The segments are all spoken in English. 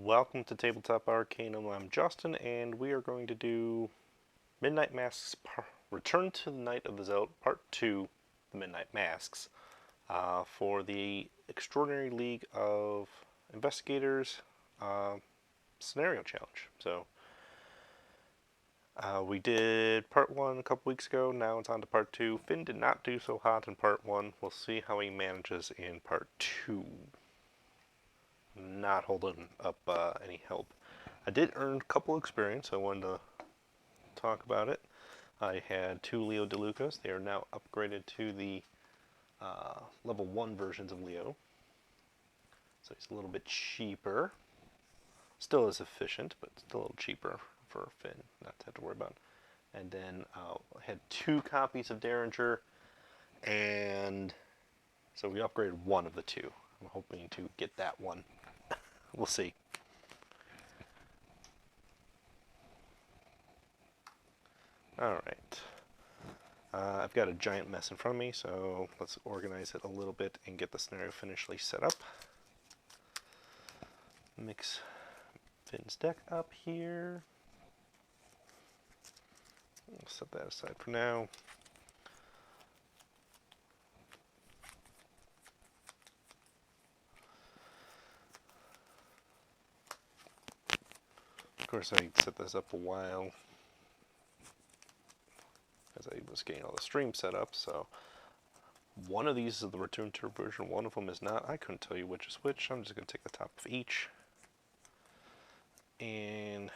Welcome to Tabletop Arcanum. I'm Justin, and we are going to do Midnight Masks Return to the Night of the Zealot Part 2, The Midnight Masks, for the Extraordinary League of Investigators Scenario Challenge. So, we did Part 1 a couple weeks ago, now it's on to Part 2. Finn did not do so hot in Part 1. We'll see how he manages in Part 2. Not holding up any help. I did earn a couple experience. I wanted to talk about it. I had 2 Leo DeLucas. They are now upgraded to the level 1 versions of Leo. So he's a little bit cheaper. Still as efficient, but still a little cheaper for Finn not to have to worry about. And then I had 2 copies of Derringer, and so we upgraded one of the 2. I'm hoping to get that one. We'll see. Alright. I've got a giant mess in front of me, so let's organize it a little bit and get the scenario finishly set up. Mix Finn's deck up here. I'll set that aside for now. Of course, I set this up a while as I was getting all the stream set up, so one of these is the return to version, one of them is not. I couldn't tell you which is which. I'm just going to take the top of each, and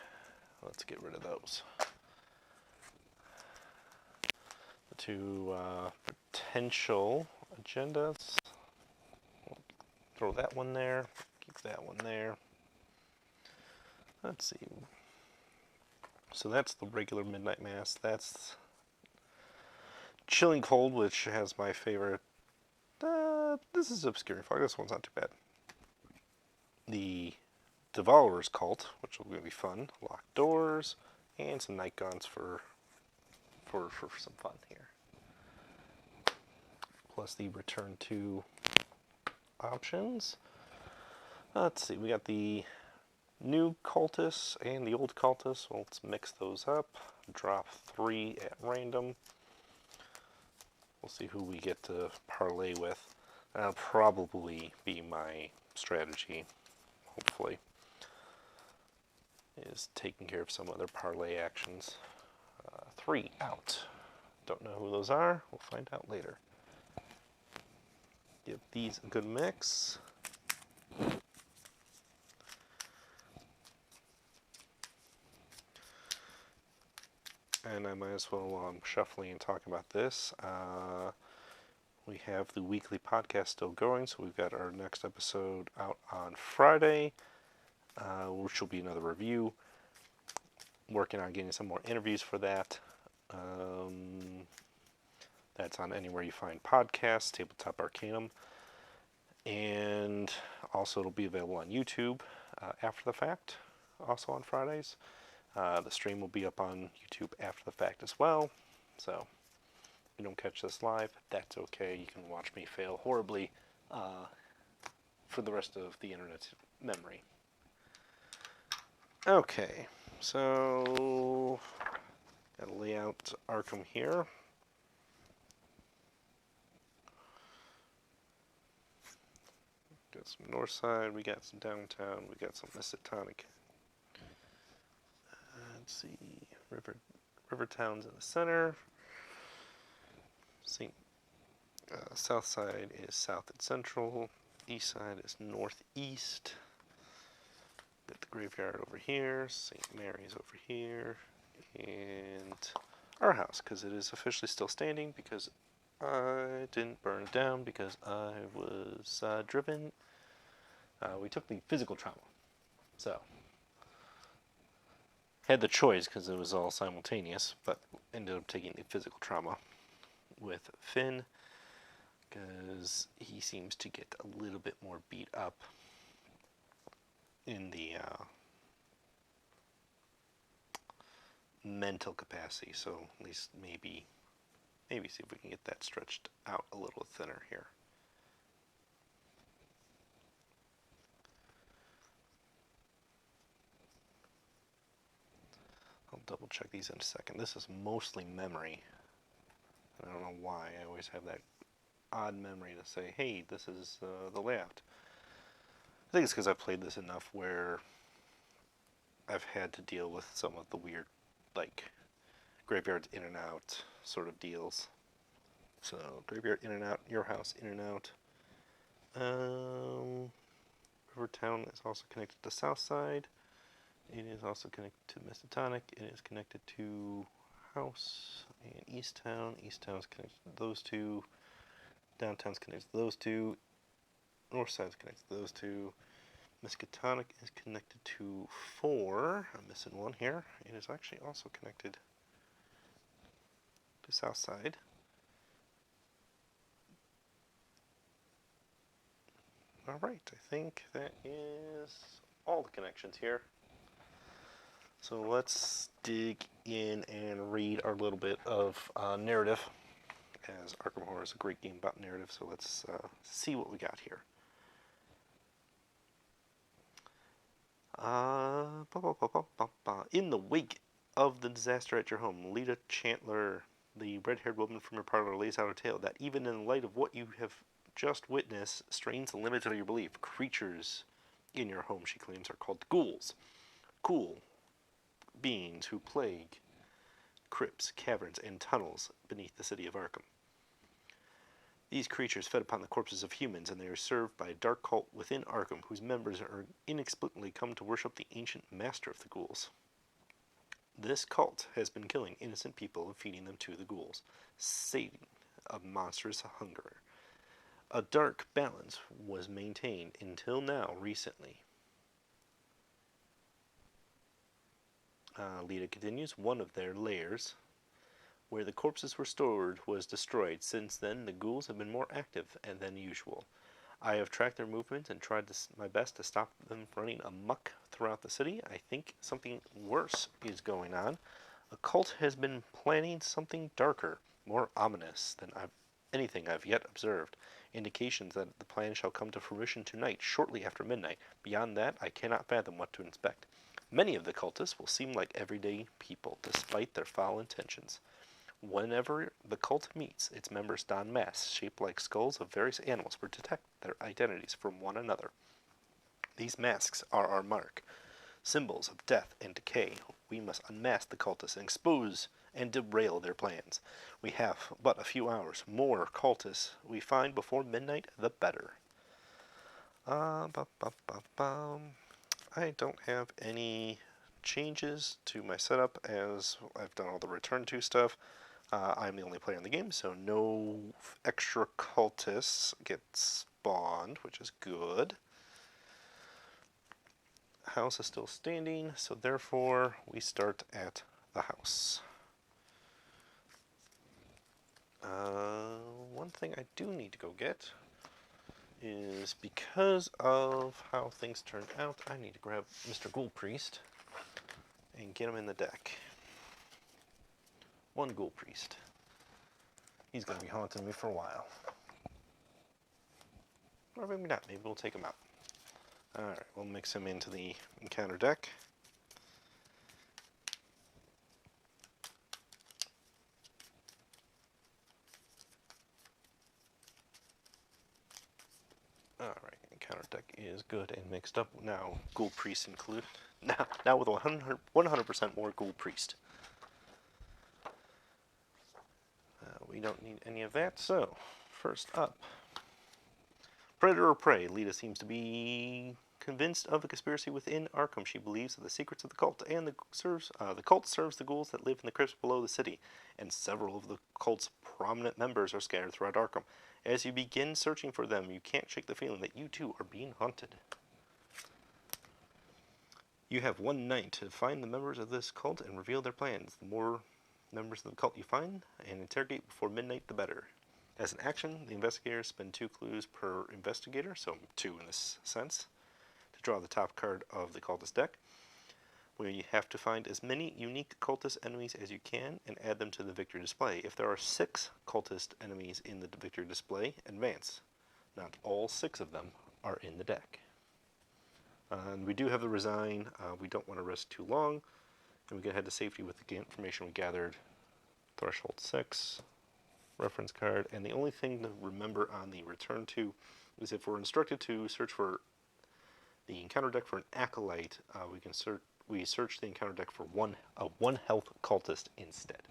let's get rid of those. The 2 potential agendas. We'll throw that one there, keep that one there. Let's see. So that's the regular Midnight Mass. That's Chilling Cold, which has my favorite. This is Obscuring Fog. This one's not too bad. The Devourer's Cult, which will be fun. Locked Doors, and some Night Guns for some fun here. Plus the Return to options. Let's see. We got the new cultists and the old cultists. Well, let's mix those up. Drop 3 at random. We'll see who we get to parlay with. That'll probably be my strategy, hopefully, is taking care of some other parlay actions. 3 out. Don't know who those are. We'll find out later. Give these a good mix. And I might as well, while I'm shuffling and talking about this, we have the weekly podcast still going, so we've got our next episode out on Friday, which will be another review. Working on getting some more interviews for that. That's on anywhere you find podcasts, Tabletop Arcanum. And also it'll be available on YouTube after the fact, also on Fridays. The stream will be up on YouTube after the fact as well, so if you don't catch this live, that's okay. You can watch me fail horribly for the rest of the internet's memory. Okay, so gotta lay out Arkham here. Got some north side, we got some downtown, we got some Miskatonic. Let's see, Rivertown's in the center. South side is south and central. East side is northeast. Got the graveyard over here. St. Mary's over here. And our house, because it is officially still standing, because I didn't burn it down, because I was driven. We took the physical trauma. So had the choice because it was all simultaneous, but ended up taking the physical trauma with Finn because he seems to get a little bit more beat up in the mental capacity. So at least maybe see if we can get that stretched out a little thinner here. double check these in a second. This is mostly memory. I don't know why. I always have that odd memory to say, hey, this is the layout. I think it's because I've played this enough where I've had to deal with some of the weird, like, graveyards in and out sort of deals. So, graveyard in and out, your house in and out. Rivertown is also connected to Southside. It is also connected to Mistotonic. It is connected to House and Easttown. Easttown is connected to those two. Downtown's connected to those two. Northside's connected to those two. Miskatonic is connected to 4. I'm missing one here. It is actually also connected to Southside. Alright, I think that is all the connections here. So let's dig in and read our little bit of narrative, as Arkham Horror is a great game about narrative, so let's see what we got here. In the wake of the disaster at your home, Lita Chandler, the red-haired woman from your parlor, lays out a tale that, even in light of what you have just witnessed, strains the limits of your belief. Creatures in your home, she claims, are called ghouls. Ghoul beings who plague crypts, caverns, and tunnels beneath the city of Arkham. These creatures fed upon the corpses of humans, and they are served by a dark cult within Arkham, whose members are inexplicably come to worship the ancient master of the ghouls. This cult has been killing innocent people and feeding them to the ghouls, sating a monstrous hunger. A dark balance was maintained until now, recently. Lita continues, one of their lairs, where the corpses were stored, was destroyed. Since then, the ghouls have been more active than usual. I have tracked their movements and tried my best to stop them running amok throughout the city. I think something worse is going on. A cult has been planning something darker, more ominous than anything I've yet observed. Indications that the plan shall come to fruition tonight, shortly after midnight. Beyond that, I cannot fathom what to expect. Many of the cultists will seem like everyday people, despite their foul intentions. Whenever the cult meets, its members don masks shaped like skulls of various animals to detect their identities from one another. These masks are our mark, symbols of death and decay. We must unmask the cultists and expose and derail their plans. We have but a few hours. More cultists we find before midnight, the better. I don't have any changes to my setup, as I've done all the return to stuff. I'm the only player in the game, so no extra cultists get spawned, which is good. House is still standing, so therefore we start at the house. One thing I do need to go get is, because of how things turned out, I need to grab Mr. Ghoul Priest and get him in the deck. One Ghoul Priest. He's going to be haunting me for a while. Or maybe not. Maybe we'll take him out. Alright, we'll mix him into the encounter deck. Alright, encounter deck is good and mixed up. Now, Ghoul Priest included. Now with 100% more Ghoul Priest. We don't need any of that, so first up, Predator or Prey. Lita seems to be convinced of the conspiracy within Arkham. She believes that the secrets of the cult and the cult serves the ghouls that live in the crypts below the city, and several of the cult's prominent members are scattered throughout Arkham. As you begin searching for them, you can't shake the feeling that you too are being hunted. You have one night to find the members of this cult and reveal their plans. The more members of the cult you find and interrogate before midnight, the better. As an action, the investigators spend 2 clues per investigator, so 2 in this sense, to draw the top card of the cultist deck, where you have to find as many unique cultist enemies as you can and add them to the victory display. If there are 6 cultist enemies in the victory display, advance. Not all 6 of them are in the deck. And we do have the Resign. We don't want to risk too long. And we can head to safety with the information we gathered. Threshold 6, reference card, and the only thing to remember on the return to is if we're instructed to search for the encounter deck for an acolyte, we search the encounter deck for a one health cultist instead.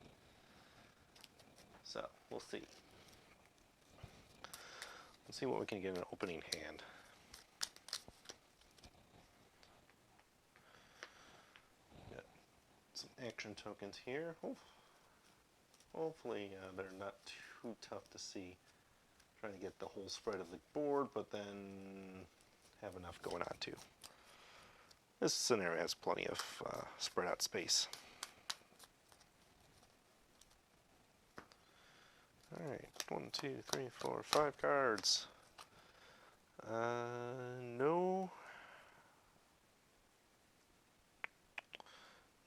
So we'll see. Let's see what we can get in an opening hand. Got some action tokens here. Hopefully they're not too tough to see. Trying to get the whole spread of the board, but then have enough going on too. This scenario has plenty of spread out space. Alright, 1, 2, 3, 4, 5 cards. No.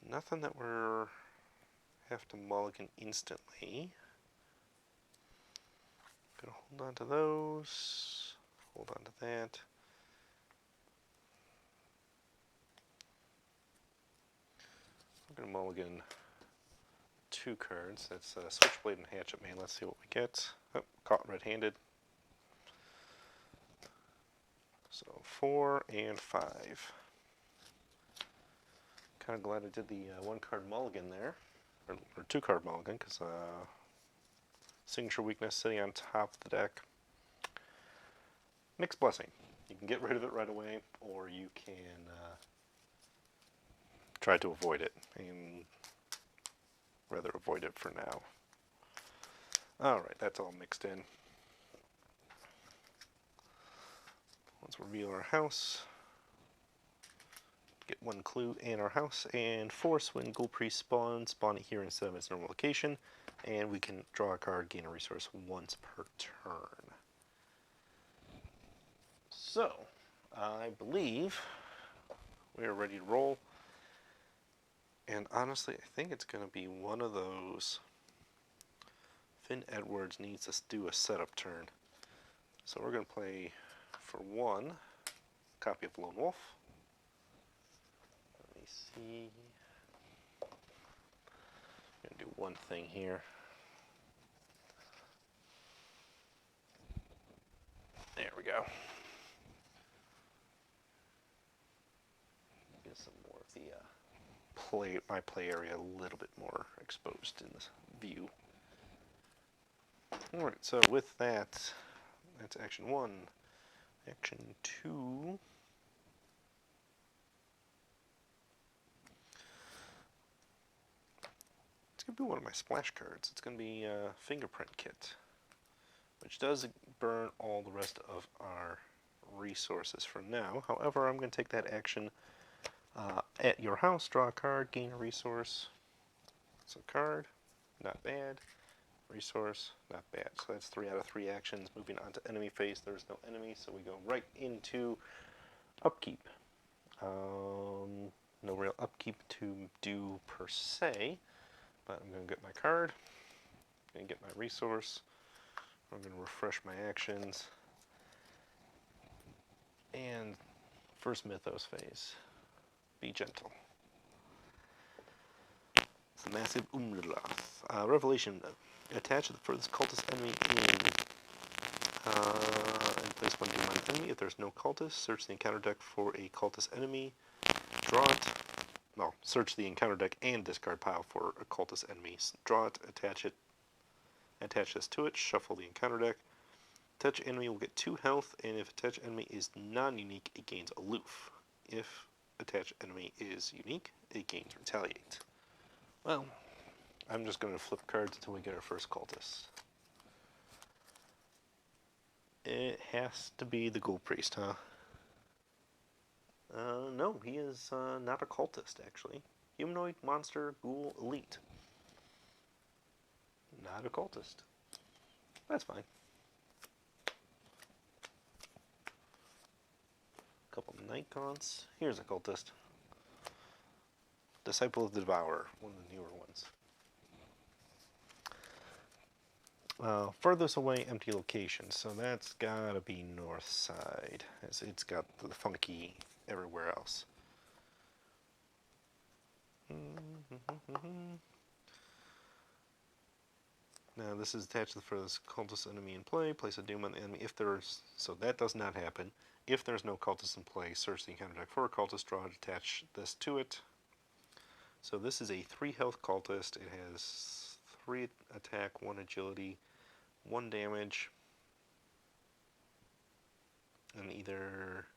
Nothing that we're have to mulligan instantly. Gonna hold on to those. Hold on to that. I'm gonna mulligan 2 cards. That's Switchblade and Hatchet Man. Let's see what we get. Oh, caught red-handed. So 4 and 5. Kind of glad I did the 1-card mulligan there, or 2-card mulligan, because signature weakness sitting on top of the deck. Mixed blessing. You can get rid of it right away, or you can try to avoid it, and rather avoid it for now. Alright, that's all mixed in. Let's reveal our house. Get 1 clue in our house, and force when Ghoul Priest spawns, spawn it here instead of its normal location, and we can draw a card, gain a resource once per turn. So, I believe we are ready to roll, and honestly, I think it's going to be one of those Finn Edwards needs to do a setup turn. So we're going to play, for 1, copy of Lone Wolf. Let me see. I'm going to do one thing here. There we go. Get some more of the my play area a little bit more exposed in this view. Alright, so with that, that's action 1. Action 2. It's going to be one of my splash cards. It's going to be a Fingerprint Kit, which does burn all the rest of our resources for now. However, I'm going to take that action at your house, draw a card, gain a resource. So card, not bad. Resource, not bad. So that's 3 out of 3 actions. Moving on to enemy phase, there's no enemy, so we go right into upkeep. No real upkeep to do per se, but I'm going to get my card, I'm going to get my resource, I'm going to refresh my actions, and first Mythos phase, be gentle. It's the massive Umlath. Revelation. Attach the furthest cultist enemy and place 1 demon enemy. If there's no cultist, search the encounter deck for a cultist enemy. Draw it. Well, search the encounter deck and discard pile for a cultist enemy. Draw it, attach this to it, shuffle the encounter deck. Touch enemy will get 2 health, and if attached enemy is non-unique, it gains aloof. If attached enemy is unique, it gains retaliate. Well, I'm just going to flip cards until we get our first cultist. It has to be the Ghoul Priest, huh? No, he is not a cultist, actually. Humanoid, monster, ghoul, elite. Not a cultist. That's fine. Couple Night Gaunts. Here's a cultist. Disciple of the Devourer, one of the newer ones. Furthest away, empty location. So that's gotta be north side, as it's got the funky everywhere else. Now this is attached to the furthest cultist enemy in play. Place a doom on the enemy if there's... So that does not happen. If there's no cultist in play, search the encounter deck for a cultist, draw it, attach this to it. So this is a 3 health cultist. It has 3 attack, 1 agility, 1 damage, and either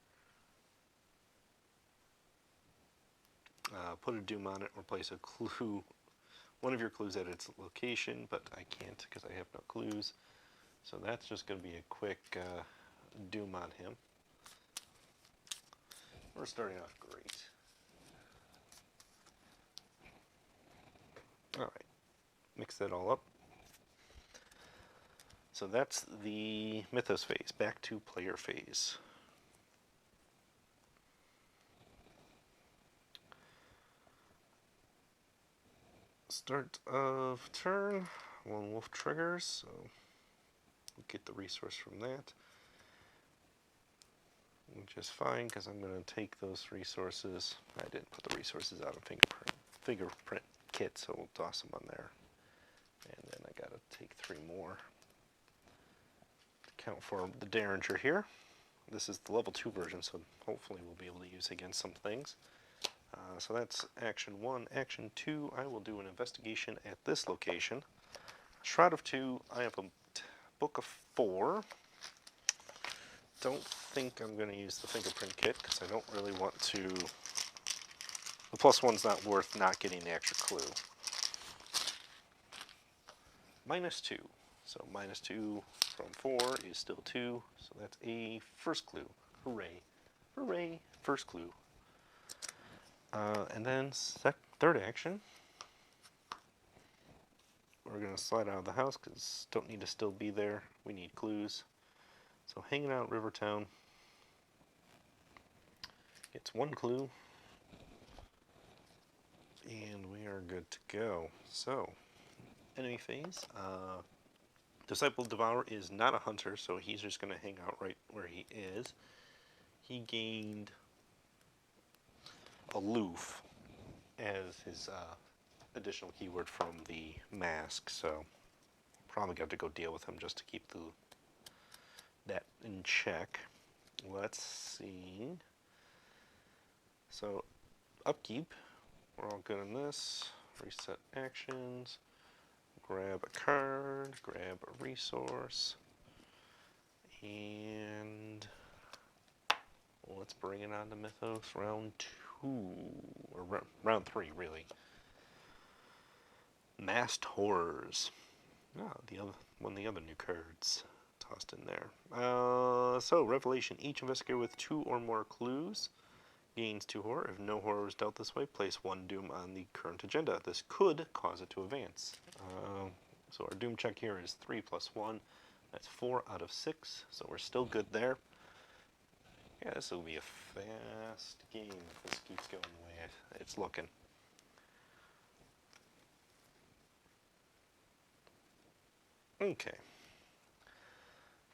put a doom on it or place a clue, one of your clues at its location, but I can't because I have no clues. So that's just going to be a quick doom on him. We're starting off great. Alright, mix that all up. So that's the Mythos phase. Back to player phase. Start of turn, 1 wolf triggers, so we'll get the resource from that. Which is fine because I'm going to take those resources. I didn't put the resources out of fingerprint kit, so we'll toss them on there. And then I got to take 3 more. Count for the Derringer here. This is the level 2 version, so hopefully we'll be able to use against some things. So that's action 1. Action 2, I will do an investigation at this location. Shroud of 2, I have a book of 4. Don't think I'm going to use the fingerprint kit because I don't really want to... The +1's not worth not getting the extra clue. -2. So -2 from 4 is still 2. So that's a first clue. Hooray. Hooray. First clue. And then third action. We're going to slide out of the house because don't need to still be there. We need clues. So hanging out Rivertown gets 1 clue. And we are good to go. So, enemy phase. Disciple Devourer is not a hunter, so he's just going to hang out right where he is. He gained Aloof as his additional keyword from the mask, so probably got to go deal with him just to keep that in check. Let's see. So, upkeep. We're all good on this. Reset actions. Grab a card. Grab a resource. And let's bring it on to Mythos round 2. Or round 3, really. Masked Horrors. One of the other new cards tossed in there. So, Revelation. Each investigator with 2 or more clues gains 2 horror. If no horror is dealt this way, place 1 doom on the current agenda. This could cause it to advance. So our doom check here is 3 + 1. That's 4 out of 6. So we're still good there. Yeah, this will be a fast game if this keeps going the way it's looking. Okay.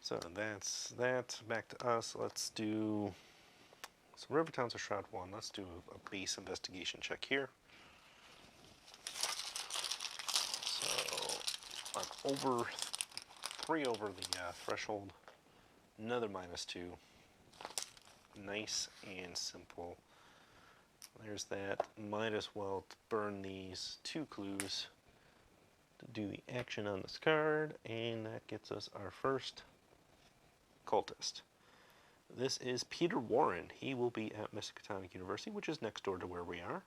So that's that. Back to us. Let's do... So Rivertown's a Shroud 1. Let's do a base investigation check here. So I'm over 3 over the threshold. Another -2. Nice and simple. There's that. Might as well burn these 2 clues to do the action on this card, and that gets us our first cultist. This is Peter Warren. He will be at Miskatonic University, which is next door to where we are.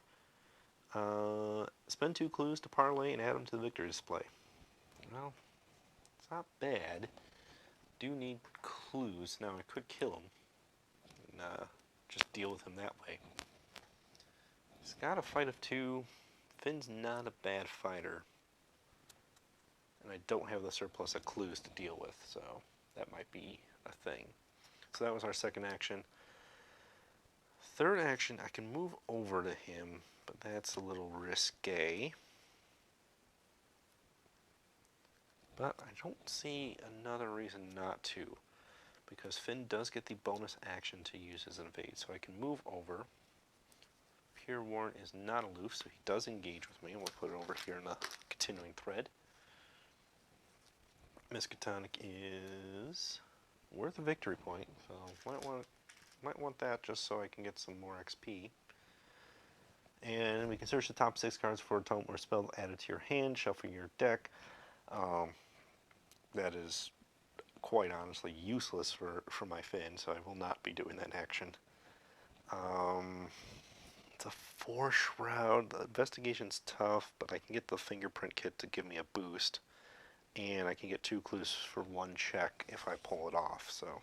Spend 2 clues to parlay and add them to the victory display. Well, it's not bad. Do need clues. Now, I could kill him and just deal with him that way. He's got a fight of 2. Finn's not a bad fighter. And I don't have the surplus of clues to deal with, so that might be a thing. So that was our second action. Third action, I can move over to him, but that's a little risque. But I don't see another reason not to, because Finn does get the bonus action to use his invade, so I can move over. Peter Warren is not aloof, so he does engage with me, and we'll put it over here in the continuing thread. Miskatonic is worth a victory point, so might want that just so I can get some more XP. And we can search the top 6 cards for a tome or spell added to your hand, shuffle your deck. That is quite honestly useless for my Finn, so I will not be doing that action. It's a 4 Shroud. The investigation's tough, but I can get the fingerprint kit to give me a boost. And I can get 2 clues for 1 check if I pull it off, so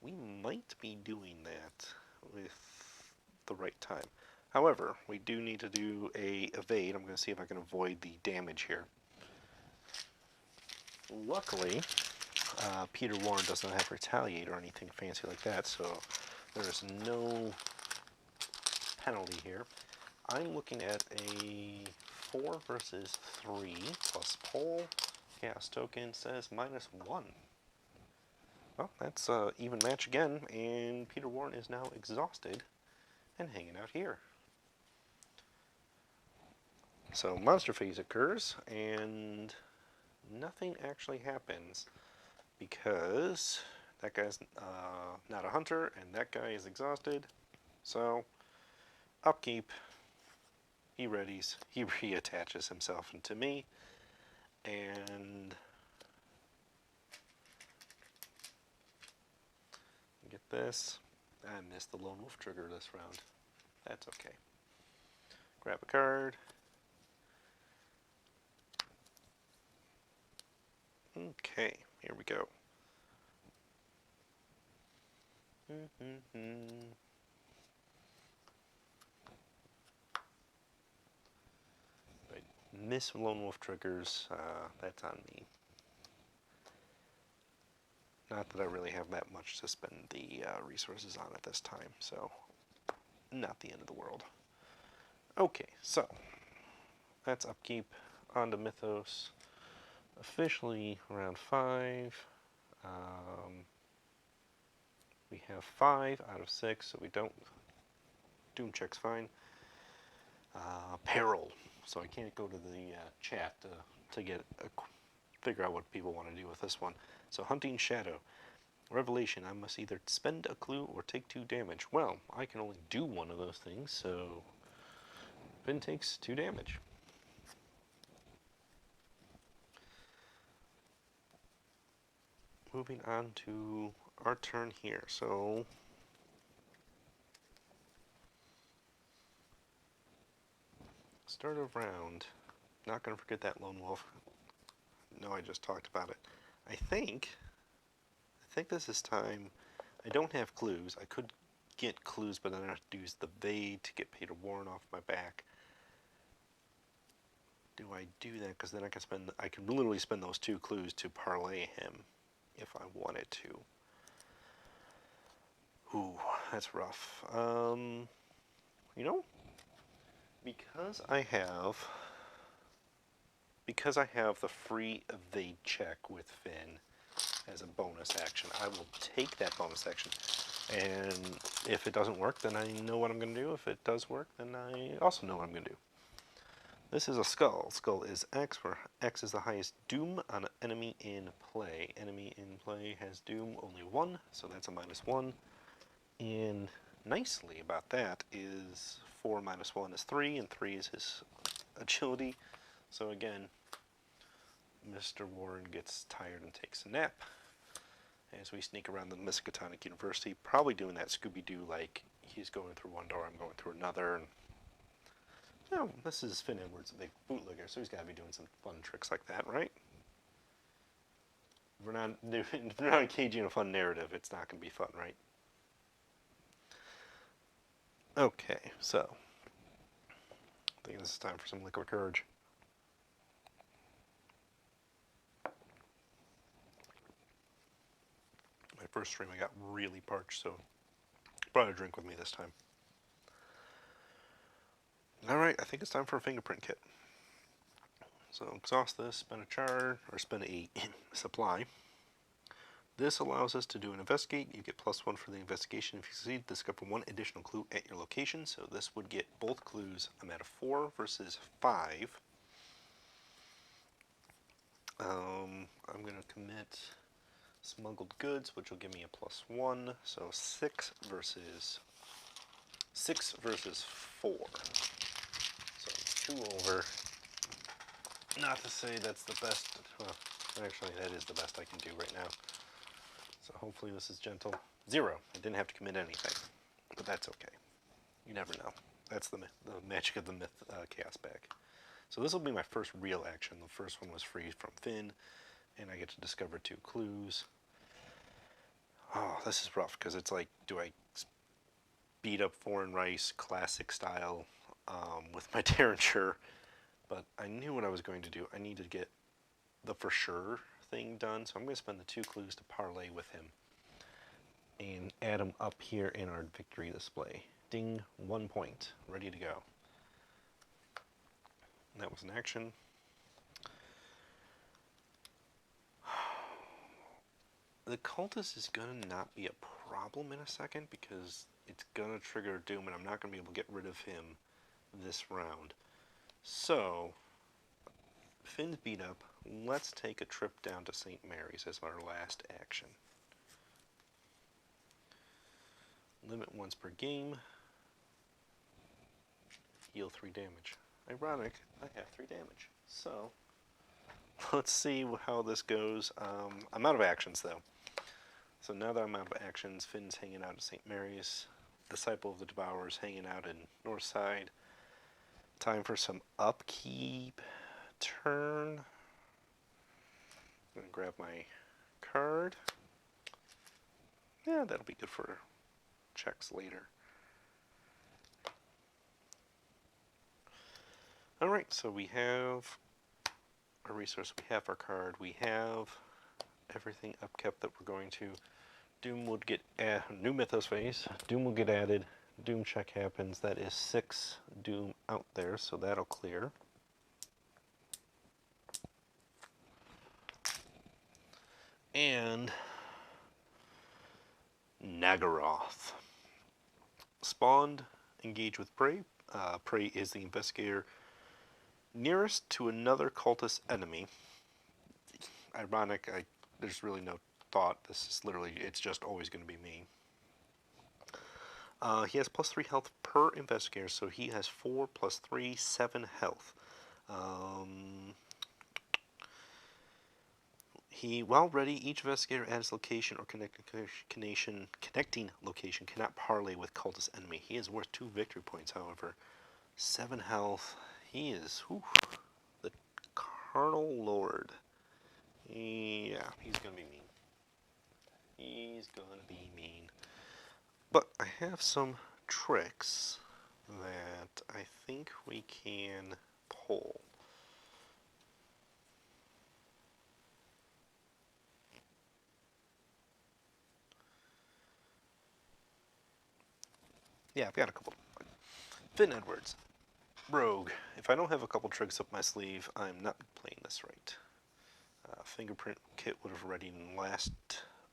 we might be doing that with the right time. However, we do need to do a evade. I'm going to see if I can avoid the damage here. Luckily, Peter Warren doesn't have retaliate or anything fancy like that, so there's no penalty here. I'm looking at a 4 versus 3 plus pull. Chaos token says -1. Well, that's an even match again, and Peter Warren is now exhausted and hanging out here. So monster phase occurs, and nothing actually happens because that guy's not a hunter, and that guy is exhausted. So upkeep, he readies, he reattaches himself into me, and get this. I missed the lone wolf trigger this round. That's okay. Grab a card. Okay, here we go. Right. Miss lone wolf triggers. That's on me. Not that I really have that much to spend the resources on at this time, so not the end of the world. Okay, so that's upkeep. On to Mythos. Officially round 5. We have 5 out of 6, so we don't. Doom check's fine. Peril. So I can't go to the chat to get figure out what people want to do with this one. So Hunting Shadow. Revelation. I must either spend a clue or take 2 damage. Well, I can only do one of those things, so Finn takes 2 damage. Moving on to our turn here. So start of round. Not going to forget that lone wolf. No, I just talked about it. I think this is time. I don't have clues. I could get clues, but then I have to use the evade to get Peter Warren off my back. Do I do that? Because then I can literally spend those 2 clues to parlay him if I wanted to. Ooh, that's rough. You know, because I have the free evade check with Finn as a bonus action, I will take that bonus action. And if it doesn't work, then I know what I'm going to do. If it does work, then I also know what I'm going to do. This is a skull. Skull is X, where X is the highest doom on an enemy in play. Enemy in play has doom only 1, so that's a -1. And nicely about that is 4 minus 1 is 3, and 3 is his agility. So again, Mr. Warren gets tired and takes a nap as we sneak around the Miskatonic University, probably doing that Scooby-Doo, like he's going through one door, I'm going through another, and you know, this is Finn Edwards, a big bootlegger, so he's got to be doing some fun tricks like that, right? If we're not engaging in a fun narrative, it's not going to be fun, right? Okay, so I think this is time for some liquid courage. My first stream I got really parched, so brought a drink with me this time. Alright, I think it's time for a fingerprint kit. So exhaust this, spend a charge, or spend a supply. This allows us to do an investigate. You get +1 for the investigation. If you succeed, discover 1 additional clue at your location. So this would get both clues. I'm at a 4 versus 5. I'm going to commit smuggled goods, which will give me a +1. So 6 versus 4. So 2 over. Not to say that's the best. Well, actually, that is the best I can do right now. So hopefully this is gentle. 0. I didn't have to commit anything, but that's okay. You never know. That's the magic of the myth chaos bag. So this will be my first real action. The first one was free from Finn, and I get to discover 2 clues. Oh, this is rough because it's like, do I beat up Foreign Rice classic style with my Derringer? But I knew what I was going to do. I need to get the for sure thing done, so I'm going to spend the 2 clues to parlay with him and add them up here in our victory display. Ding, 1 point, ready to go. And that was an action. The cultist is going to not be a problem in a second because it's going to trigger Doom and I'm not going to be able to get rid of him this round. So, Finn's beat up. Let's take a trip down to St. Mary's as our last action. Limit once per game. Heal 3 damage. Ironic, I have 3 damage. So, let's see how this goes. I'm out of actions though. So now that I'm out of actions, Finn's hanging out at St. Mary's. Disciple of the Devourer's hanging out in Northside. Time for some upkeep. Turn. I'm going to grab my card. Yeah, that'll be good for checks later. Alright, so we have our resource, we have our card, we have everything upkept that we're going to. Doom would get new Mythos phase. Doom will get added. Doom check happens. That is 6 Doom out there, so that'll clear. And Nagaroth. Spawned, engage with Prey. Prey is the investigator nearest to another cultist enemy. Ironic, there's really no thought. This is literally, it's just always going to be me. He has +3 health per investigator, so he has 4 + 3, 7 health. While ready, each investigator at his location or connecting location cannot parlay with cultist enemy. He is worth 2 victory points, however. 7 health. He is the Carnal Lord. Yeah, he's gonna be mean. He's gonna be mean. But I have some tricks that I think we can pull. Yeah, I've got a couple. Finn Edwards. Rogue. If I don't have a couple tricks up my sleeve, I'm not playing this right. Fingerprint kit would have readied in last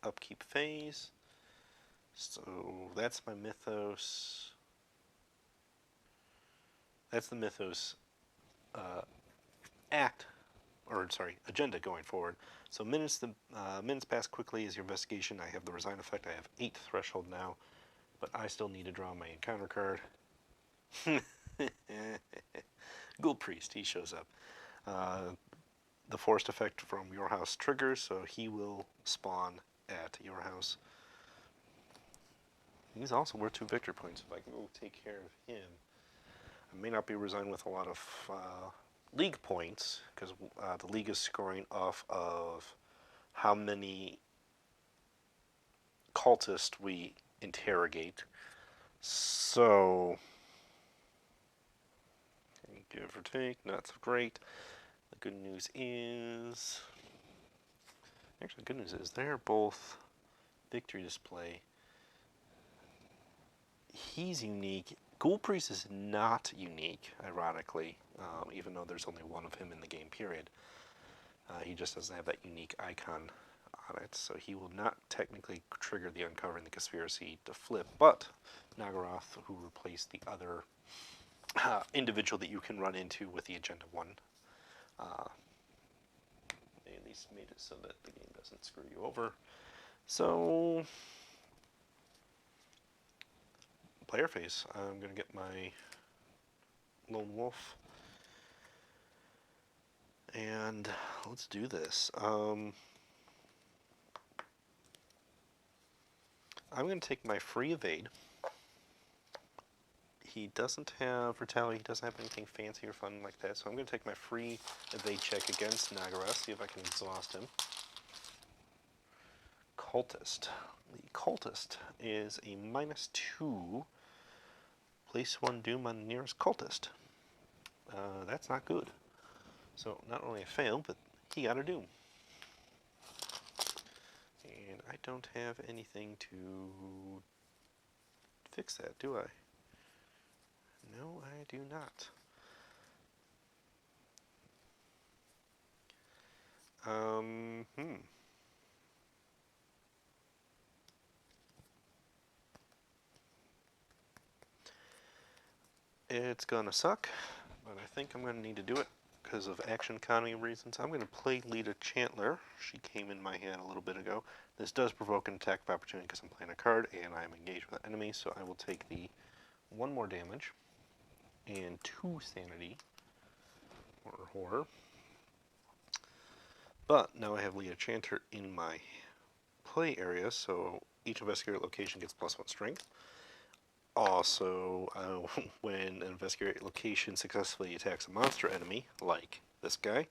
upkeep phase. So that's my Mythos. That's the Mythos agenda going forward. So minutes pass quickly as your investigation. I have the resign effect. I have 8 threshold now, but I still need to draw my encounter card. Ghoul Priest, he shows up. The forced effect from your house triggers, so he will spawn at your house. He's also worth 2 victory points if I can go take care of him. I may not be resigned with a lot of league points, because the league is scoring off of how many cultists we interrogate. So, give or take, not so great. The good news is, actually the good news is they're both victory display. He's unique. Ghoul Priest is not unique, ironically, even though there's only one of him in the game period. He just doesn't have that unique icon on it, so he will not technically trigger the Uncovering the Conspiracy to flip, but Nagaroth, who replaced the other individual that you can run into with the Agenda 1, they at least made it so that the game doesn't screw you over. So, player phase. I'm going to get my Lone Wolf, and let's do this. I'm going to take my free evade. He doesn't have Retaliate, he doesn't have anything fancy or fun like that, so I'm going to take my free evade check against Nagaroth, see if I can exhaust him. Cultist. The Cultist is a -2. Place 1 Doom on the nearest Cultist. That's not good. So not only a fail, but he got a Doom. And I don't have anything to fix that, do I? No, I do not. It's gonna suck, but I think I'm gonna need to do it because of action economy reasons. I'm gonna play Lita Chantler. She came in my hand a little bit ago. This does provoke an attack of opportunity because I'm playing a card and I'm engaged with an enemy, so I will take the 1 more damage and 2 sanity or horror. But now I have Lita Chanter in my play area, so each investigator location gets +1 strength. Also, when an investigator location successfully attacks a monster enemy, like this guy,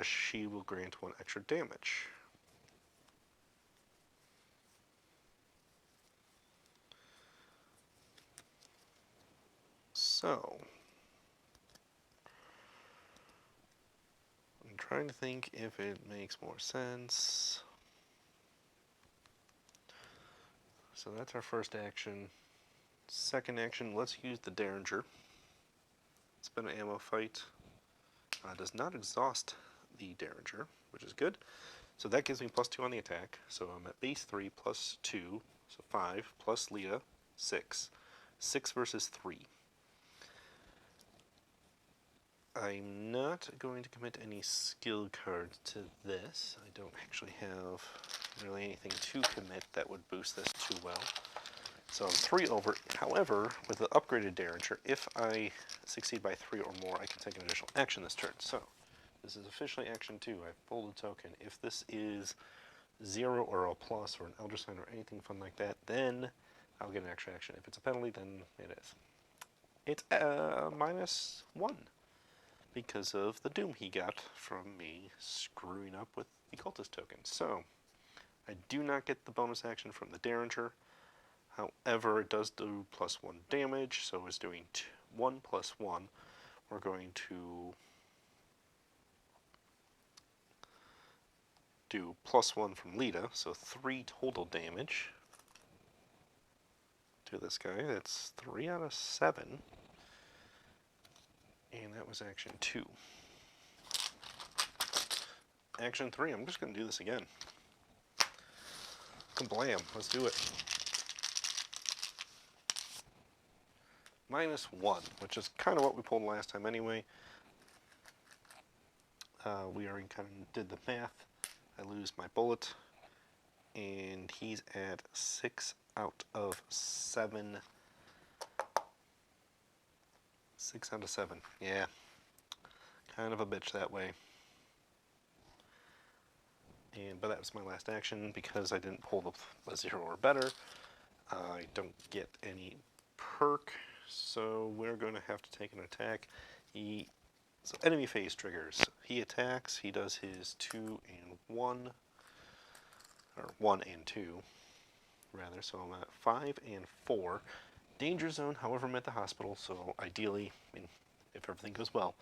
she will grant 1 extra damage. So, I'm trying to think if it makes more sense. So that's our first action. Second action, let's use the Derringer. Spend an ammo fight. Does not exhaust the Derringer, which is good. So that gives me +2 on the attack. So I'm at base 3 +2, so 5 plus Lita, 6. 6 versus 3. I'm not going to commit any skill cards to this. I don't actually have really anything to commit that would boost this too well. So I'm 3 over. However, with the upgraded Derringer, if I succeed by 3 or more, I can take an additional action this turn. So this is officially action 2. I pulled a token. If this is 0 or a plus or an Elder Sign or anything fun like that, then I'll get an extra action. If it's a penalty, then it is. It's -1 because of the Doom he got from me screwing up with the Cultist token. So I do not get the bonus action from the Derringer. However, it does do +1 damage, so it's doing 1 + 1. We're going to do +1 from Lita, so 3 total damage to this guy. That's 3 out of 7. And that was action 2. Action 3, I'm just going to do this again. Kablam, let's do it. -1, which is kind of what we pulled last time anyway. We already kind of did the math. I lose my bullet, and he's at 6 out of 7. 6 out of 7, yeah. Kind of a bitch that way. But that was my last action because I didn't pull the 0 or better. I don't get any perk, so we're going to have to take an attack. So enemy phase triggers. He attacks, he does his 2 and 1, or 1 and 2, rather, so I'm at 5 and 4. Danger zone, however, I'm at the hospital, so ideally, if everything goes well,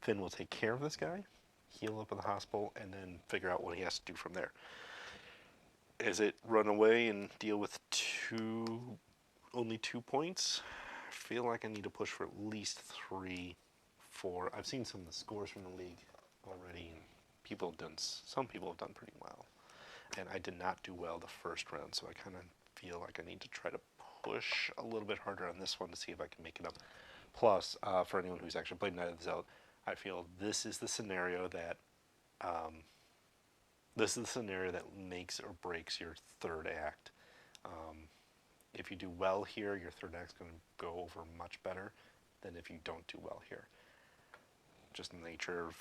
Finn will take care of this guy, heal up in the hospital, and then figure out what he has to do from there. Is it run away and deal with only 2 points? I feel like I need to push for at least 3, 4. I've seen some of the scores from the league already, and some people have done pretty well. And I did not do well the first round, so I kind of feel like I need to try to push a little bit harder on this one to see if I can make it up. Plus, for anyone who's actually played Night of the Zealot, I feel this is the scenario that makes or breaks your third act. If you do well here, your third act's going to go over much better than if you don't do well here. Just the nature of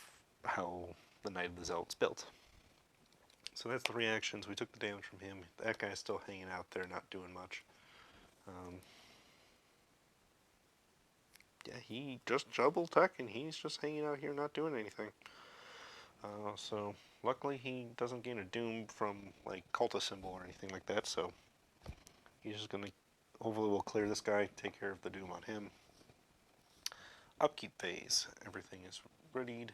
how the Night of the Zealot's built. So that's the reactions. We took the damage from him. That guy's still hanging out there, not doing much. Yeah, he just double tech and he's just hanging out here not doing anything. So luckily he doesn't gain a doom from like cultist symbol or anything like that, so he's just gonna, hopefully we'll clear this guy, take care of the doom on him. Upkeep phase, everything is readied.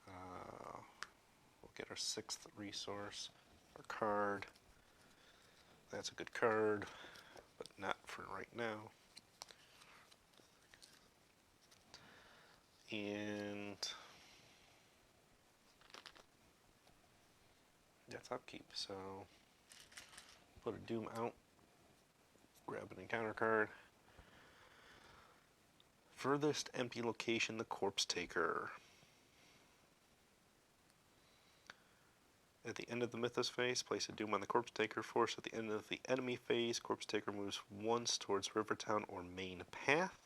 We'll get our 6th resource, our card. That's a good card, but not for right now. And that's upkeep, so put a doom out, grab an encounter card. Furthest empty location, the Corpse Taker. At the end of the Mythos phase, place a doom on the Corpse Taker force. At the end of the enemy phase, Corpse Taker moves once towards Rivertown or main path.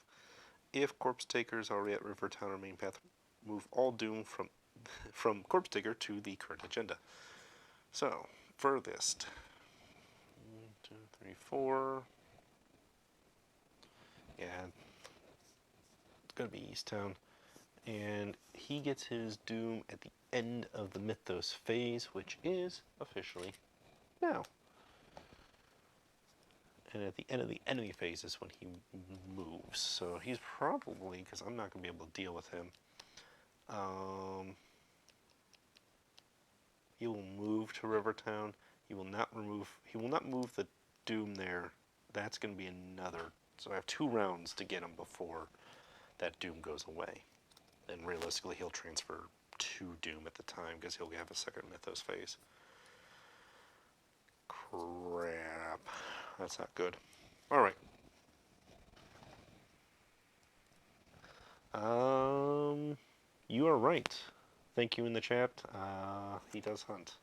If Corpse Taker is already at Rivertown or main path, move all doom from Corpse Taker to the current agenda. So, furthest. 1, 2, 3, 4. Yeah, it's going to be Easttown. And he gets his doom at the end of the Mythos phase, which is officially now. And at the end of the enemy phase is when he moves. So he's probably, because I'm not going to be able to deal with him, he will move to Rivertown. He will not move the doom there. That's going to be another. So I have 2 rounds to get him before that doom goes away. And realistically, he'll transfer 2 doom at the time because he'll have a second Mythos phase. Crap. That's not good. Alright. You are right. Thank you in the chat. He does hunt.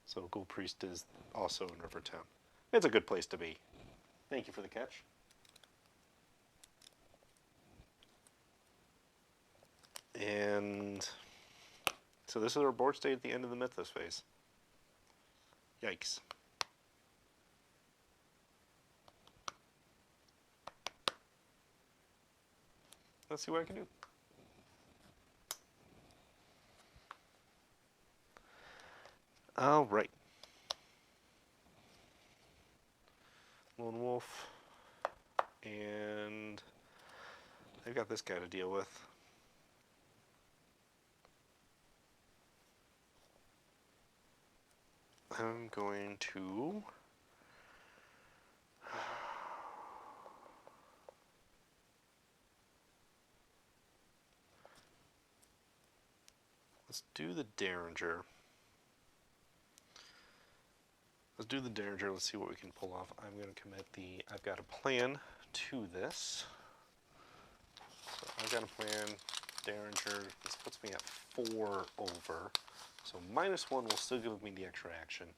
So Ghoul Priest is also in Rivertown. It's a good place to be. Thank you for the catch. And so this is our board state at the end of the Mythos phase. Yikes. Let's see what I can do. All right. Lone Wolf. And I've got this guy to deal with. I'm going to let's do the Derringer. Let's see what we can pull off. I'm going to commit I've got a plan to this. So I've got a plan, Derringer. This puts me at 4 over. So -1 will still give me the extra action.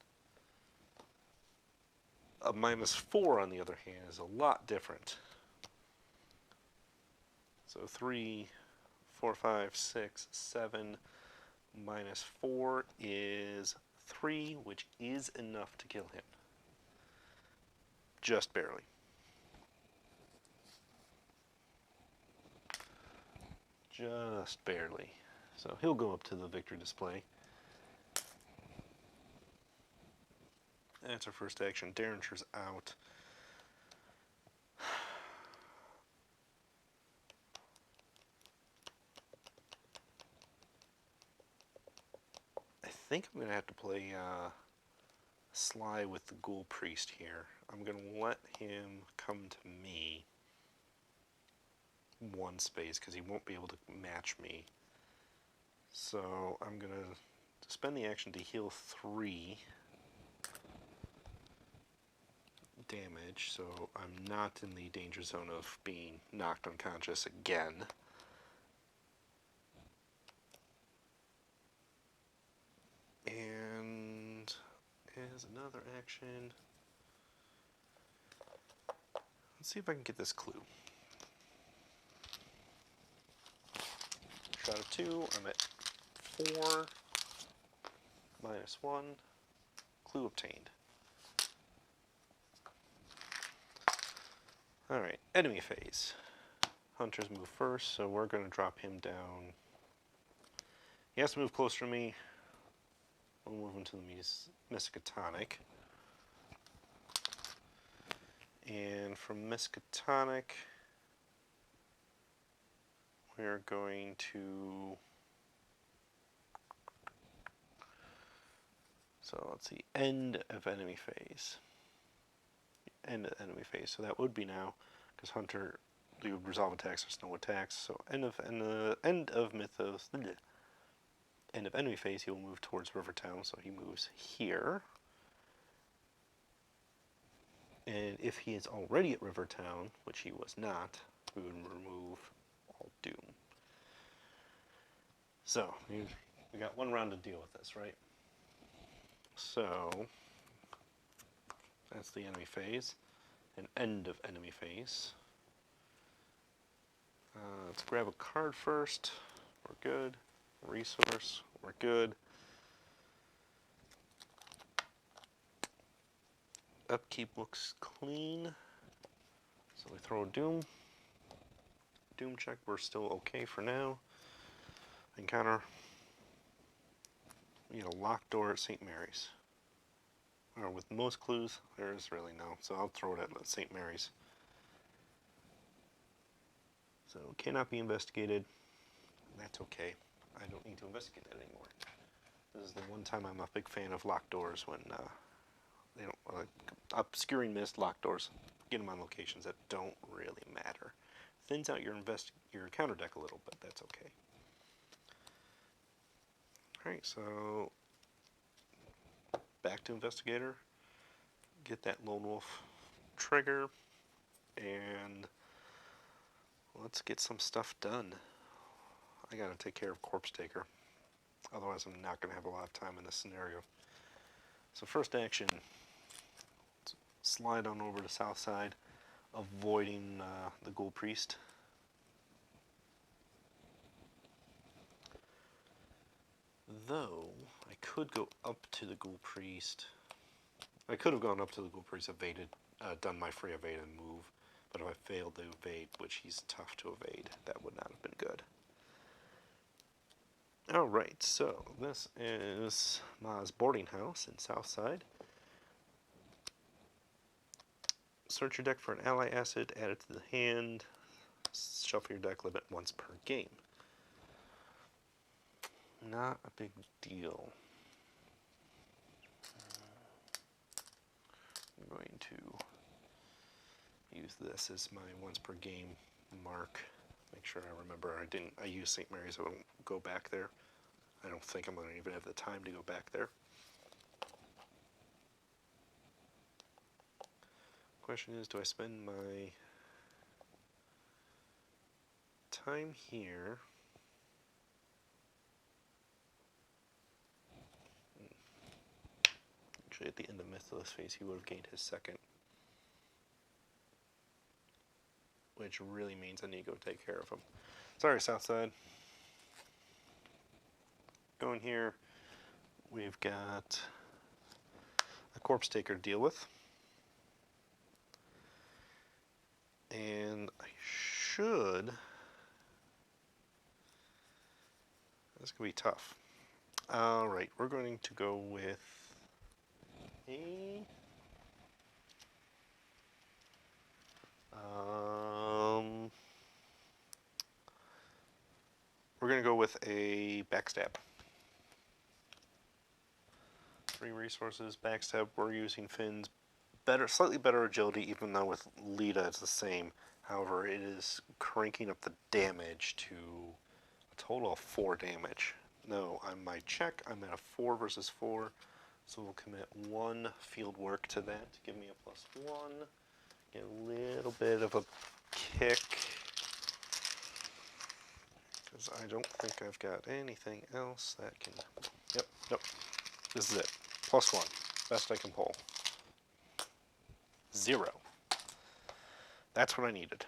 A -4, on the other hand, is a lot different. So 3, 4, 5, 6, 7, -4 is 3, which is enough to kill him. Just barely. Just barely. So he'll go up to the victory display. That's our first action. Derringer's out. I think I'm going to have to play Sly with the Ghoul Priest here. I'm going to let him come to me 1 space because he won't be able to match me. So I'm going to spend the action to heal 3 damage, so I'm not in the danger zone of being knocked unconscious again. And as another action, let's see if I can get this clue. Shot of 2, I'm at 4, -1, clue obtained. Alright, enemy phase. Hunters move first, so we're going to drop him down. He has to move closer to me. We'll move him to the Miskatonic. And from Miskatonic, we're going to... So let's see, end of enemy phase. End of enemy phase, so that would be now, because Hunter, you would resolve attacks, there's no attacks, so end of Mythos, end of enemy phase, he will move towards Rivertown, so he moves here. And if he is already at Rivertown, which he was not, we would remove all Doom. So, we got 1 round to deal with this, right? So, that's the enemy phase. An end of enemy phase. Let's grab a card first. We're good. Resource. We're good. Upkeep looks clean. So we throw a Doom. Doom check. We're still okay for now. Encounter. We need a locked door at St. Mary's. Or with most clues, there is really no. So I'll throw it at St. Mary's. So cannot be investigated. That's okay. I don't need to investigate that anymore. This is the one time I'm a big fan of locked doors when they don't obscuring mist locked doors. Get them on locations that don't really matter. Thins out your counter deck a little, but that's okay. All right, so back to investigator. Get that lone wolf trigger, and let's get some stuff done. I gotta take care of Corpse Taker. Otherwise, I'm not gonna have a lot of time in this scenario. So first action, slide on over to south side, avoiding the Ghoul Priest. Though, I could go up to the Ghoul Priest. I could have gone up to the Ghoul Priest, evaded, done my free evade and move. But if I failed to evade, which he's tough to evade, that would not have been good. Alright, so this is Ma's boarding house in Southside. Search your deck for an ally asset, add it to the hand, shuffle your deck limit once per game. Not a big deal. I'm going to use this as my once per game mark. Make sure I remember I used St. Mary's, so I won't go back there. I don't think I'm going to even have the time to go back there. Question is, do I spend my time here? Actually, at the end of Mythos phase, he would have gained his second. Which really means I need to go take care of him. Sorry, Southside. Going here, we've got a Corpse Taker to deal with. And I should... This is going to be tough. Alright, we're going to go with a... we're going to go with a Backstab. 3 resources, Backstab, we're using Finn's slightly better agility, even though with Lita it's the same. However, it is cranking up the damage to a total of 4 damage. No, on my check, I'm at a 4 versus 4. So we'll commit 1 field work to that. Give me a +1. Get a little bit of a kick. Because I don't think I've got anything else that can... Yep, nope. This is it. +1. Best I can pull. 0. That's what I needed.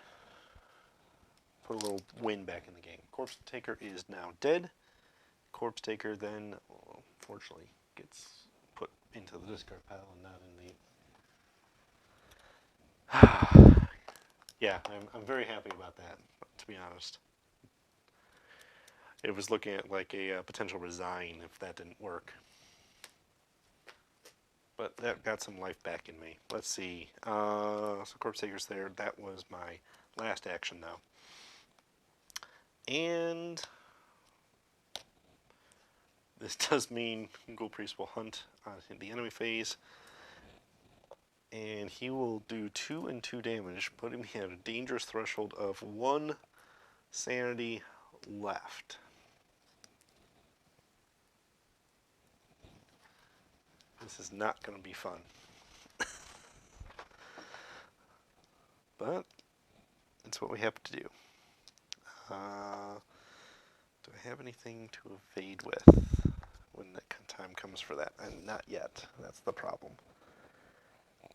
Put a little win back in the game. Corpse Taker is now dead. Corpse Taker then, unfortunately, gets put into the discard pile and not in the... Yeah, I'm very happy about that, to be honest. It was looking at like a potential resign if that didn't work. But that got some life back in me. Let's see. So Corpse Taker's there. That was my last action now. And this does mean Ghoul Priest will hunt in the enemy phase. And he will do 2 and 2 damage, putting me at a dangerous threshold of 1 sanity left. This is not going to be fun. But it's what we have to do. Do I have anything to evade with when that time comes for that? And not yet. That's the problem.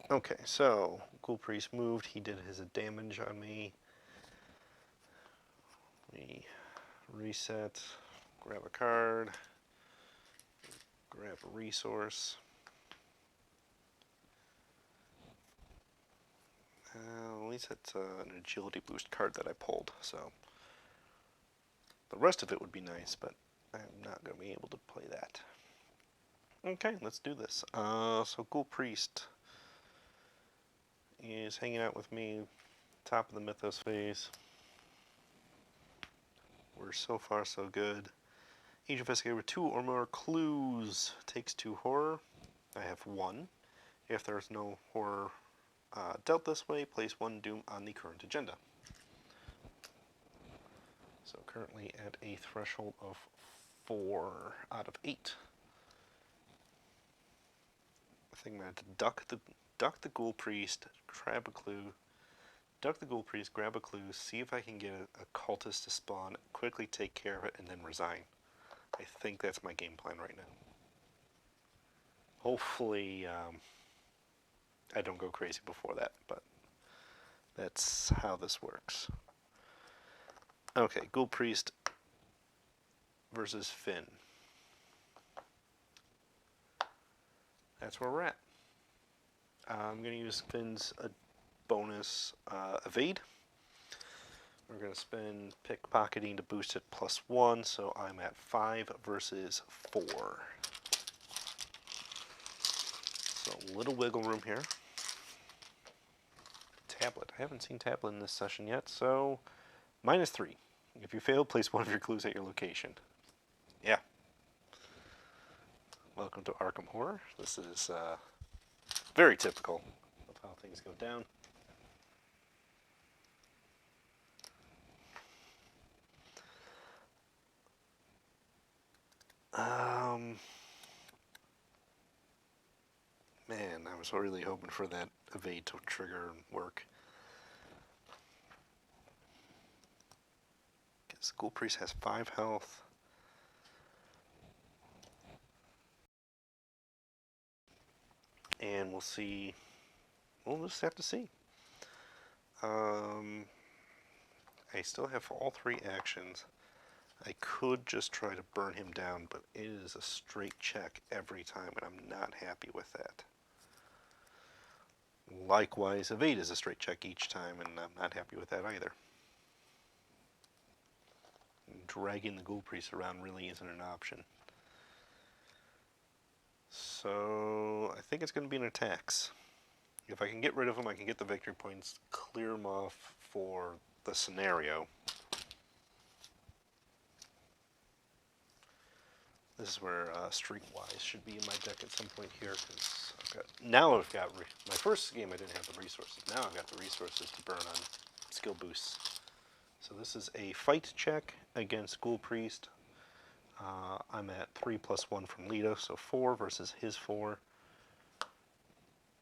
Okay, so Ghoul Priest moved. He did his damage on me. We reset, grab a card, grab a resource. At least it's an agility boost card that I pulled, so the rest of it would be nice, but I'm not going to be able to play that. Okay, let's do this. So Ghoul Priest is hanging out with me, top of the Mythos phase. We're so far so good. Each investigator with 2 or more clues takes 2 horror. I have 1. If there's no horror dealt this way, place 1 doom on the current agenda. So currently at a threshold of 4 out of 8. I think I'm going to duck the Ghoul Priest, grab a clue, duck the Ghoul Priest, grab a clue, see if I can get a cultist to spawn, quickly take care of it, and then resign. I think that's my game plan right now. Hopefully, I don't go crazy before that, but that's how this works. Okay, Ghoul Priest versus Finn. That's where we're at. I'm going to use Finn's bonus evade. We're going to spend pickpocketing to boost it +1, so I'm at 5 versus 4. So a little wiggle room here. Tablet. I haven't seen tablet in this session yet, so -3. If you fail, place 1 of your clues at your location. Yeah. Welcome to Arkham Horror. This is very typical of how things go down. Man, I was really hoping for that evade to trigger and work. Because Ghoul Priest has 5 health. And we'll see. We'll just have to see. I still have all 3 actions. I could just try to burn him down, but it is a straight check every time, and I'm not happy with that. Likewise, evade is a straight check each time, and I'm not happy with that either. Dragging the Ghoul Priest around really isn't an option. So I think it's going to be an attacks. If I can get rid of him, I can get the victory points, clear him off for the scenario. This is where Streetwise should be in my deck at some point here, because I've got my first game I didn't have the resources. Now I've got the resources to burn on skill boosts. So this is a fight check against Ghoul Priest. I'm at 3 plus 1 from Lita, so 4 versus his 4.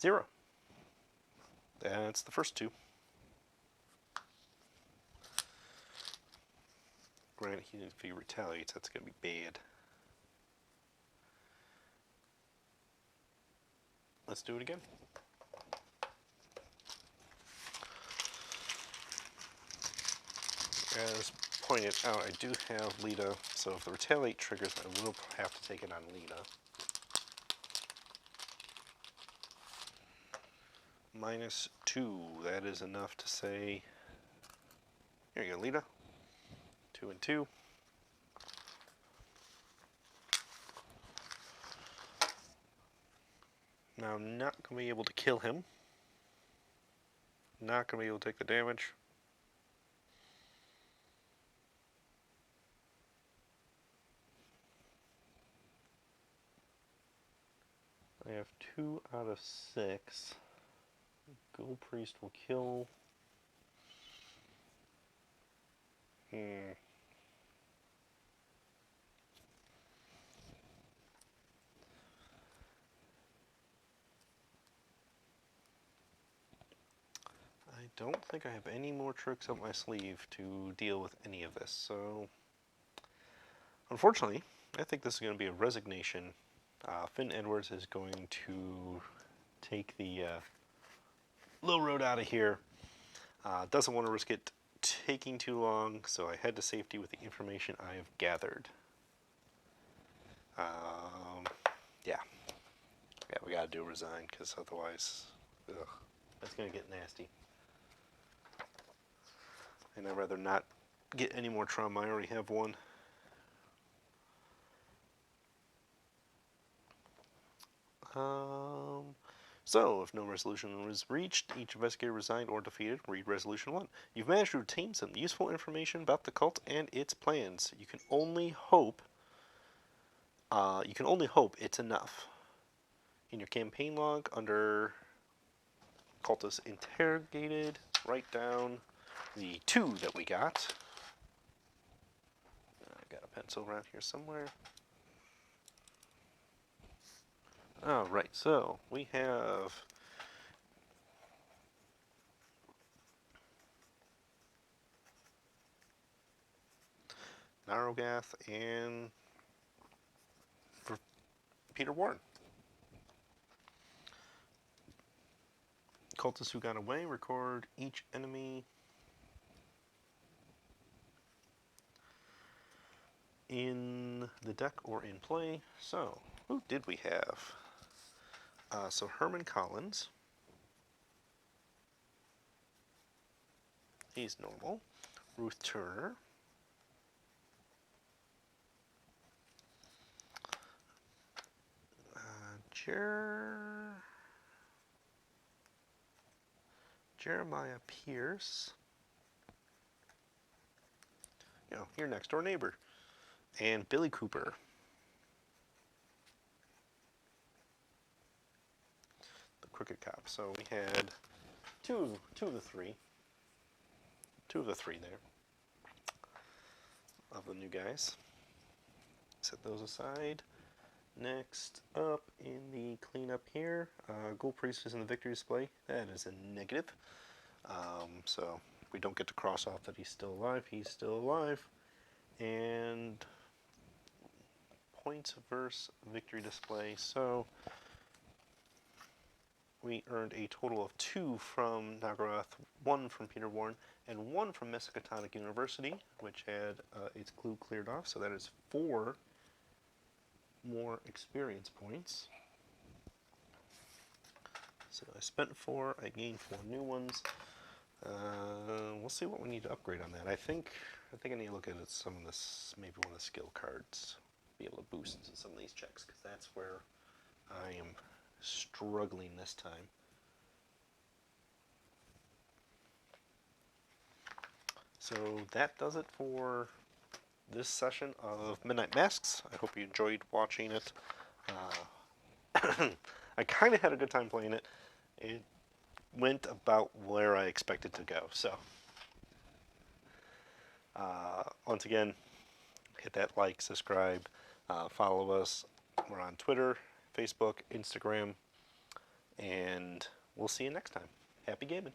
0. That's the first 2. Granted, if he retaliates, that's going to be bad. Let's do it again. As pointed out, I do have Lita, so if the retaliate triggers, I will have to take it on Lita. -2, that is enough to say, here you go, Lita. 2 and 2. Now, I'm not going to be able to kill him. Not going to be able to take the damage. I have 2 out of 6. Ghoul Priest will kill. I don't think I have any more tricks up my sleeve to deal with any of this, so unfortunately, I think this is going to be a resignation. Finn Edwards is going to take the low road out of here. Doesn't want to risk it taking too long, so I head to safety with the information I have gathered. Yeah, we gotta do resign, because otherwise, that's gonna get nasty. And I'd rather not get any more trauma. I already have one. So, if no resolution was reached, each investigator resigned or defeated. Read Resolution 1. You've managed to obtain some useful information about the cult and its plans. You can only hope it's enough. In your campaign log, under cultists interrogated, write down the 2 that we got. I got a pencil around here somewhere. Alright, so we have Narogath and for Peter Warren. Cultists who got away, record each enemy in the deck or in play. So, who did we have? So Herman Collins. He's normal. Ruth Turner. Jeremiah Pierce. You know, your next door neighbor. And Billy Cooper. The Crooked Cop. So we had two of the three there of the new guys. Set those aside. Next up in the cleanup here, Ghoul Priest is in the victory display. That is a negative. So we don't get to cross off that he's still alive. He's still alive. And points versus victory display. So we earned a total of 2 from Nagaroth, 1 from Peter Warren, and 1 from Miskatonic University, which had its clue cleared off. So that is 4 more experience points. So I spent 4, I gained 4 new ones. We'll see what we need to upgrade on that. I think I need to look at some of this, maybe one of the skill cards, be able to boost some of these checks, because that's where I am struggling this time. So that does it for this session of Midnight Masks. I hope you enjoyed watching it. I kind of had a good time playing it. It went about where I expected to go. So, once again, hit that like, subscribe, follow us. We're on Twitter, Facebook, Instagram, and we'll see you next time. Happy gaming.